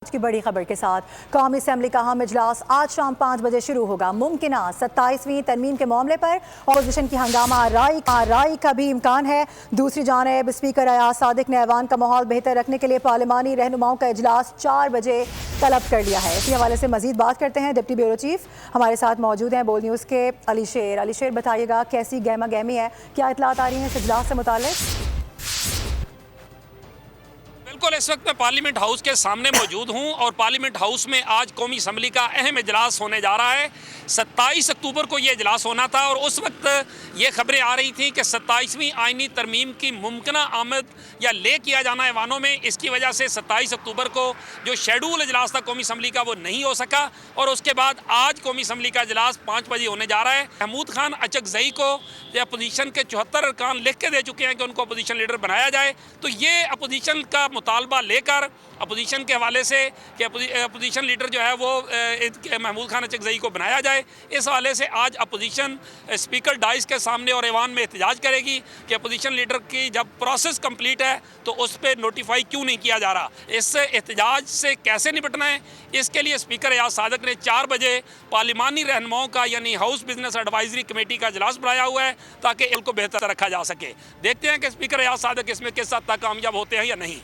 की बड़ी खबर के साथ कौमी असम्बली का अहम इजलास आज शाम 5 बजे शुरू होगा। मुमकिना 27वीं तरमीम के मामले पर अपोजिशन की हंगामा राय का भी इम्कान है। दूसरी जानिब स्पीकर अयाज सादिक ने ऐवान का माहौल बेहतर रखने के लिए पार्लिमानी रहनुमाओं का इजलास 4 बजे तलब कर लिया है। इसी हवाले से मजीद बात करते हैं। डिप्टी ब्यूरो चीफ हमारे साथ मौजूद हैं बोल न्यूज़ के अली शेर बताइएगा कैसी गहमा गहमी है, क्या इतलात आ रही हैं इस इजलास से मुताल्लिक? बिल्कुल, इस वक्त मैं पार्लियामेंट हाउस के सामने मौजूद हूं और पार्लियामेंट हाउस में आज कौमी असम्बली का अहम इजलास होने जा रहा है। 27 अक्टूबर को ये इजलास होना था और उस वक्त ये खबरें आ रही थी कि 27वीं आईनी तरमीम की मुमकिना आमद या ले किया जाना ऐवानों में, इसकी वजह से 27 अक्टूबर को जो शेड्यूल इजलास था कौमी असम्बली का वो नहीं हो सका और उसके बाद आज कौमी असम्बली का इजलास 5 बजे होने जा रहा है। महमूद खान अचकजई को अपोजिशन के 74 अरकान लिख के दे चुके हैं कि उनको अपोजिशन लीडर बनाया जाए, तो ये अपोजिशन का मुतालबा लेकर अपोजिशन के हवाले से कि अपोजिशन लीडर जो है वो महमूद खान अचकजई को बनाया जाए, इस हवाले से आज अपोजिशन स्पीकर डाइस के सामने और ऐवान में एहतजाज करेगी कि अपोजिशन लीडर की जब प्रोसेस कंप्लीट है तो उस पर नोटिफाई क्यों नहीं किया जा रहा। इस एहतजाज से कैसे निपटना है, इसके लिए स्पीकर अयाज सादिक ने 4 बजे पार्लिमानी रहनुमाओं का यानी हाउस बिजनेस एडवाइजरी कमेटी का इजलास बुलाया हुआ है ताकि इनको बेहतर रखा जा सके। देखते हैं कि स्पीकर अयाज सादिक इसमें किस हद तक कामयाब होते हैं या नहीं।